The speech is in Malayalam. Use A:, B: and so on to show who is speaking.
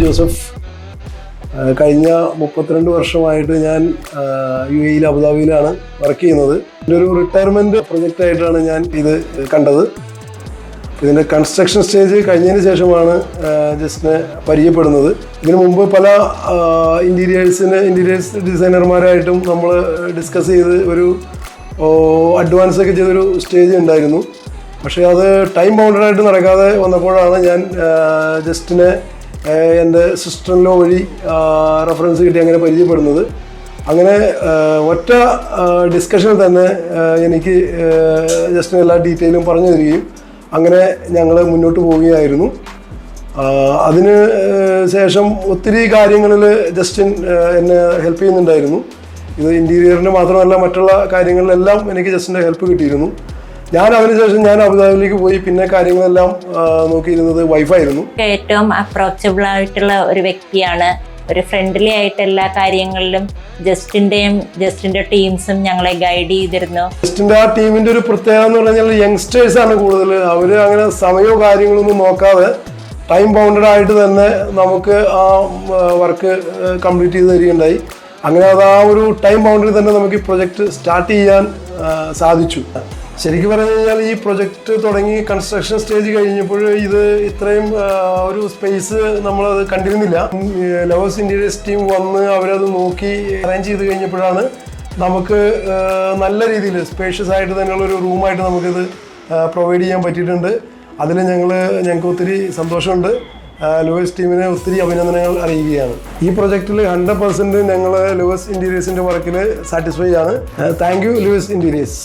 A: ജോസഫ്. കഴിഞ്ഞ 32 വർഷമായിട്ട് ഞാൻ UAE അബുദാബിയിലാണ് വർക്ക് ചെയ്യുന്നത്. എൻ്റെ ഒരു റിട്ടയർമെൻറ്റ് പ്രൊജക്റ്റായിട്ടാണ് ഞാൻ ഇത് കണ്ടത്. ഇതിൻ്റെ കൺസ്ട്രക്ഷൻ സ്റ്റേജ് കഴിഞ്ഞതിന് ശേഷമാണ് ജസ്റ്റിനെ പരിചയപ്പെടുന്നത്. ഇതിനു മുമ്പ് പല ഇൻറ്റീരിയേഴ്സ് ഡിസൈനർമാരായിട്ടും നമ്മൾ ഡിസ്കസ് ചെയ്ത് ഒരു അഡ്വാൻസ് ഒക്കെ ചെയ്തൊരു സ്റ്റേജ് ഉണ്ടായിരുന്നു. പക്ഷേ അത് ടൈം ബൗണ്ടഡായിട്ട് നടക്കാതെ വന്നപ്പോഴാണ് ഞാൻ ജസ്റ്റിനെ എൻ്റെ സിസ്റ്റർ-ഇൻ-ലോ വഴി റെഫറൻസ് കിട്ടി അങ്ങനെ പരിചയപ്പെടുന്നത്. അങ്ങനെ ഒറ്റ ഡിസ്കഷനിൽ തന്നെ എനിക്ക് ജസ്റ്റിന് എല്ലാ ഡീറ്റെയിലും പറഞ്ഞു തരികയും അങ്ങനെ ഞങ്ങൾ മുന്നോട്ട് പോവുകയായിരുന്നു. അതിന് ശേഷം ഒത്തിരി കാര്യങ്ങളിൽ ജസ്റ്റിൻ എന്നെ ഹെൽപ്പ് ചെയ്യുന്നുണ്ടായിരുന്നു. ഇത് ഇൻറ്റീരിയറിന് മാത്രമല്ല മറ്റുള്ള കാര്യങ്ങളിലെല്ലാം എനിക്ക് ജസ്റ്റിൻ്റെ ഹെൽപ്പ് കിട്ടിയിരുന്നു. അതിനുശേഷം ഞാൻ അബുദാബിയിലേക്ക് പോയി പിന്നെ കാര്യങ്ങളെല്ലാം നോക്കിയിരുന്നത് വൈഫായിരുന്നു.
B: ഏറ്റവും അപ്രോച്ചബിൾ ആയിട്ടുള്ള ഒരു വ്യക്തിയാണ്. ഒരു ഫ്രണ്ട്ലി ആയിട്ട് എല്ലാ കാര്യങ്ങളിലും ജസ്റ്റിന്റെ ടീംസും ഞങ്ങളെ ഗൈഡ് ചെയ്തിരുന്നു.
A: ജസ്റ്റിന്റെ ആ ടീമിന്റെ ഒരു പ്രത്യേകത എന്ന് പറഞ്ഞാൽ യങ്സ്റ്റേഴ്സ് ആണ് കൂടുതൽ. അവര് അങ്ങനെ സമയമോ കാര്യങ്ങളൊന്നും നോക്കാതെ ടൈം ബൗണ്ടഡ് ആയിട്ട് തന്നെ നമുക്ക് ആ വർക്ക് കംപ്ലീറ്റ് ചെയ്ത് തരികയുണ്ടായി. അങ്ങനെ അത് ആ ഒരു ടൈം ബൗണ്ടറിൽ തന്നെ നമുക്ക് ഈ പ്രൊജക്റ്റ് സ്റ്റാർട്ട് ചെയ്യാൻ സാധിച്ചു. ശരിക്കും പറഞ്ഞു കഴിഞ്ഞാൽ ഈ പ്രൊജക്റ്റ് തുടങ്ങി കൺസ്ട്രക്ഷൻ സ്റ്റേജ് കഴിഞ്ഞപ്പോൾ ഇത് ഇത്രയും ഒരു സ്പേസ് നമ്മളത് കണ്ടിരുന്നില്ല. ലവേഴ്സ് ഇൻറ്റീരിയേഴ്സ് ടീം വന്ന് അവരത് നോക്കി അറേഞ്ച് ചെയ്ത് കഴിഞ്ഞപ്പോഴാണ് നമുക്ക് നല്ല രീതിയിൽ സ്പേഷ്യസ് ആയിട്ട് തന്നെയുള്ളൊരു റൂമായിട്ട് നമുക്കിത് പ്രൊവൈഡ് ചെയ്യാൻ പറ്റിയിട്ടുണ്ട്. അതിൽ ഞങ്ങൾക്ക് ഒത്തിരി സന്തോഷമുണ്ട്. ലൂയിസ് ടീമിനെ ഒത്തിരി അഭിനന്ദനങ്ങൾ അറിയിക്കുകയാണ്. ഈ പ്രൊജക്റ്റിൽ 100% ഞങ്ങൾ ലൂയിസ് ഇൻറ്റീരിയേഴ്സിൻ്റെ വർക്കിൽ സാറ്റിസ്ഫൈ ആണ്. Thank you Louis interiors.